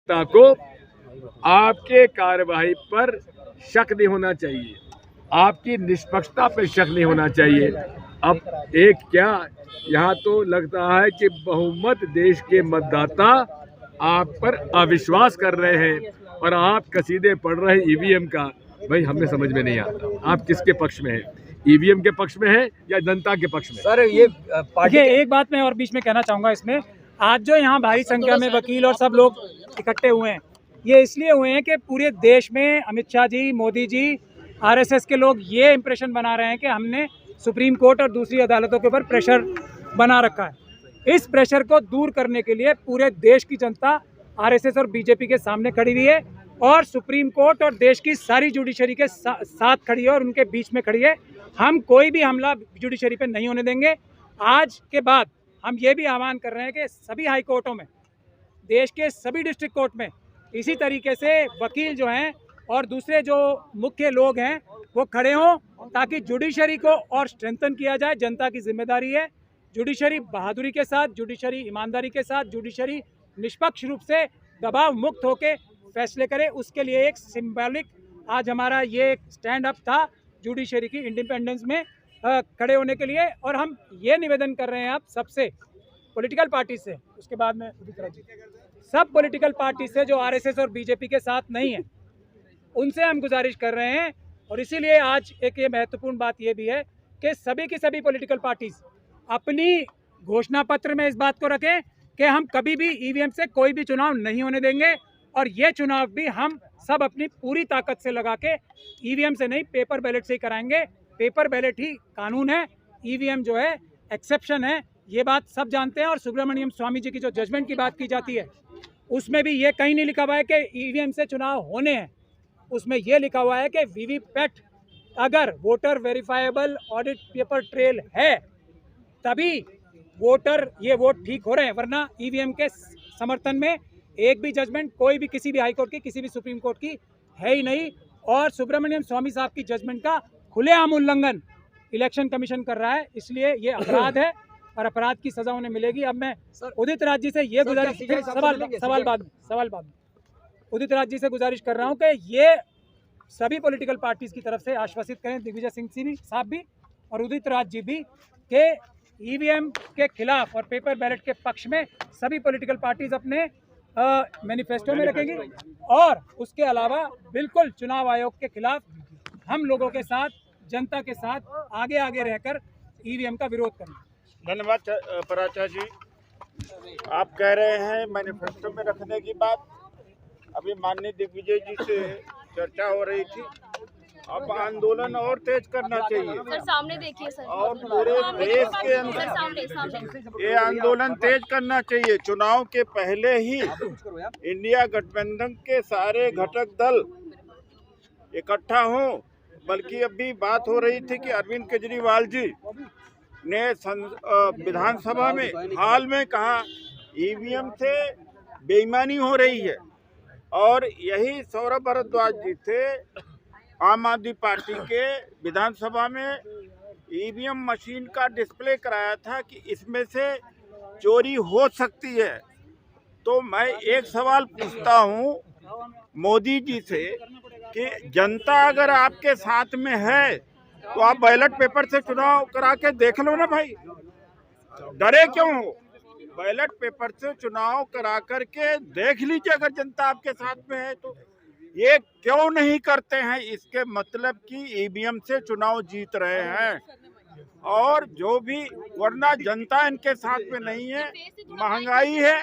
जनता को आपके कार्यवाही पर शक नहीं होना चाहिए, आपकी निष्पक्षता पर शक नहीं होना चाहिए। अब एक क्या, यहाँ तो लगता है कि बहुमत देश के मतदाता आप पर अविश्वास कर रहे हैं और आप कसीदे पढ़ रहे हैं ईवीएम का। भाई हमें समझ में नहीं आता आप किसके पक्ष में हैं, ईवीएम के पक्ष में है या जनता के पक्ष में? सर ये पार्टी एक बात मैं और बीच में कहना चाहूँगा इसमें, आज जो यहाँ भारी संख्या में वकील और सब लोग इकट्ठे हुए हैं, ये इसलिए हुए हैं कि पूरे देश में अमित शाह जी, मोदी जी, आरएसएस के लोग ये इम्प्रेशन बना रहे हैं कि हमने सुप्रीम कोर्ट और दूसरी अदालतों के ऊपर प्रेशर बना रखा है। इस प्रेशर को दूर करने के लिए पूरे देश की जनता आरएसएस और बीजेपी के सामने खड़ी हुई है और सुप्रीम कोर्ट और देश की सारी जुडिशरी के साथ खड़ी है और उनके बीच में खड़ी है। हम कोई भी हमला जुडिशरी पे नहीं होने देंगे। आज के बाद हम ये भी आह्वान कर रहे हैं कि सभी हाई कोर्टों में, देश के सभी डिस्ट्रिक्ट कोर्ट में इसी तरीके से वकील जो हैं और दूसरे जो मुख्य लोग हैं वो खड़े हों, ताकि जुडिशरी को और स्ट्रेंथन किया जाए। जनता की जिम्मेदारी है, जुडिशरी बहादुरी के साथ, जुडिशरी ईमानदारी के साथ, जुडिशरी निष्पक्ष रूप से दबाव मुक्त होकर फैसले करे। उसके लिए एक सिंबॉलिक आज हमारा ये स्टैंड अप था जुडिशरी की इंडिपेंडेंस में खड़े होने के लिए। और हम ये निवेदन कर रहे हैं आप सबसे, पॉलिटिकल पार्टी से, उसके बाद में सब पॉलिटिकल पार्टी से जो आरएसएस और बीजेपी के साथ नहीं है, उनसे हम गुजारिश कर रहे हैं। और इसीलिए आज एक ये महत्वपूर्ण बात ये भी है कि सभी की सभी पॉलिटिकल पार्टीज अपनी घोषणा पत्र में इस बात को रखें कि हम कभी भी ईवीएम से कोई भी चुनाव नहीं होने देंगे और ये चुनाव भी हम सब अपनी पूरी ताकत से लगा के ईवीएम से नहीं, पेपर बैलेट से ही कराएंगे। पेपर बैलेट ही कानून है, ईवीएम जो है एक्सेप्शन है, ये बात सब जानते हैं। और सुब्रमण्यम स्वामी जी की जो जजमेंट की बात की जाती है, उसमें भी ये कहीं नहीं लिखा हुआ है कि ईवीएम से चुनाव होने हैं। उसमें यह लिखा हुआ है कि वीवीपैट अगर voter verifiable audit paper trail है तभी वोटर ये वोट ठीक हो रहे हैं, वरना ईवीएम के समर्थन में एक भी जजमेंट कोई भी किसी भी हाई कोर्ट की, किसी भी सुप्रीम कोर्ट की है ही नहीं। और सुब्रमण्यम स्वामी साहब की जजमेंट का खुलेआम उल्लंघन इलेक्शन कमीशन कर रहा है, इसलिए ये अपराध है और अपराध की सजा उन्हें मिलेगी। अब मैं उदित राज जी से ये गुजारिश, सवाल बाद में उदित राज जी से गुजारिश कर रहा हूँ कि ये सभी पॉलिटिकल पार्टीज की तरफ से आश्वासित करें, दिग्विजय सिंह साहब भी और उदित राज जी भी, कि ईवीएम के खिलाफ और पेपर बैलेट के पक्ष में सभी पॉलिटिकल पार्टीज अपने मैनिफेस्टो में रखेंगी। और उसके अलावा बिल्कुल चुनाव आयोग के खिलाफ हम लोगों के साथ, जनता के साथ आगे रहकर ईवीएम का विरोध करेंगे। धन्यवाद पराचा जी। आप कह रहे हैं मैनिफेस्टो में रखने की बात, अभी माननीय दिग्विजय जी से चर्चा हो रही थी। अब आंदोलन और तेज करना चाहिए सर, सामने देखिए सर, और पूरे देश के अंदर ये आंदोलन तेज करना चाहिए। चुनाव के पहले ही इंडिया गठबंधन के सारे घटक दल इकट्ठा हों। बल्कि अभी बात हो रही थी कि अरविंद केजरीवाल जी ने विधानसभा में हाल में कहा ईवीएम से बेईमानी हो रही है, और यही सौरभ भारद्वाज जी थे आम आदमी पार्टी के, विधानसभा में ईवीएम मशीन का डिस्प्ले कराया था कि इसमें से चोरी हो सकती है। तो मैं एक सवाल पूछता हूं मोदी जी से कि जनता अगर आपके साथ में है तो आप बैलेट पेपर से चुनाव करा के देख लो ना भाई, डरे क्यों हो? बैलेट पेपर से चुनाव करा करके देख लीजिए, अगर जनता आपके साथ में है तो। ये क्यों नहीं करते हैं? इसके मतलब कि ईवीएम से चुनाव जीत रहे हैं, और जो भी, वरना जनता इनके साथ में नहीं है। महंगाई है,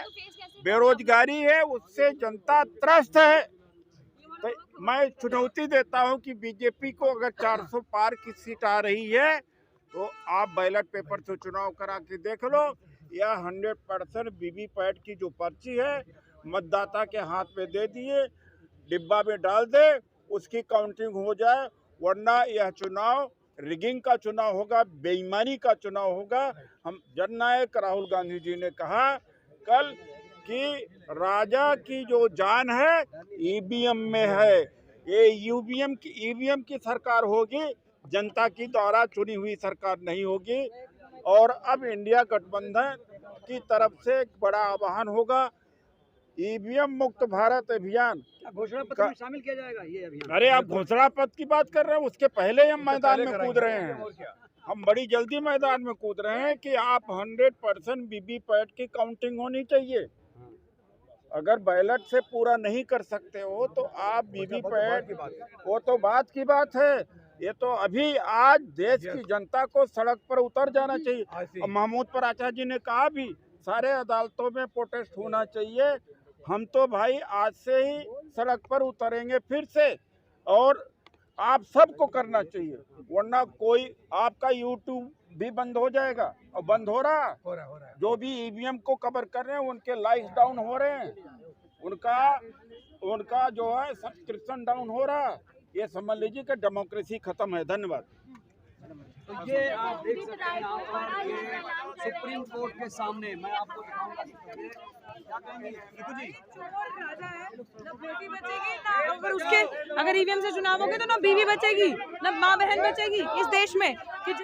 बेरोजगारी है, उससे जनता त्रस्त है। तो मैं चुनौती देता हूं कि बीजेपी को अगर 400 पार की सीट आ रही है तो आप बैलेट पेपर से चुनाव करा के देख लो, या 100% वीवीपैट की जो पर्ची है मतदाता के हाथ में दे दिए, डिब्बा में डाल दे, उसकी काउंटिंग हो जाए। वरना यह चुनाव रिगिंग का चुनाव होगा, बेईमानी का चुनाव होगा। हम जननायक राहुल गांधी जी ने कहा कल कि राजा की जो जान है ईवीएम में है। ये ईवीएम की सरकार होगी, जनता की द्वारा चुनी हुई सरकार नहीं होगी। और अब इंडिया गठबंधन की तरफ से एक बड़ा आह्वान होगा ईवीएम मुक्त भारत अभियान घोषणा पत्र में शामिल किया जाएगा ये अभियान। अरे आप घोषणा पत्र की बात कर रहे हैं, उसके पहले हम मैदान में कूद रहे हैं। हम बड़ी जल्दी मैदान में कूद रहे हैं कि आप 100% वीवीपैट की काउंटिंग होनी चाहिए। अगर बैलेट से पूरा नहीं कर सकते हो तो आप वीवीपैट, वो तो बात की बात है। ये तो अभी आज देश की जनता को सड़क पर उतर जाना चाहिए। और महमूद पर आचार्य जी ने कहा भी सारे अदालतों में प्रोटेस्ट होना चाहिए। हम तो भाई आज से ही सड़क पर उतरेंगे फिर से, और आप सबको करना चाहिए, वरना कोई आपका यूट्यूब भी बंद हो जाएगा। और बंद हो रहा है। जो भी ईवीएम को कवर कर रहे हैं उनके लाइक्स डाउन हो रहे हैं, उनका जो है सब्सक्रिप्शन डाउन हो रहा है। ये समझ लीजिए कि डेमोक्रेसी खत्म है। धन्यवाद। तो ये आप देख सकते हैं यहाँ पर ये सुप्रीम कोर्ट के सामने, मैं आपको दिखाऊंगा। क्या कहेंगे रितु जी? राजा है, ना बेटी बचेगी, ना अगर उसके अगर ईवीएम से चुनाव होंगे तो ना बीवी बचेगी, ना माँ बहन बचेगी इस देश में।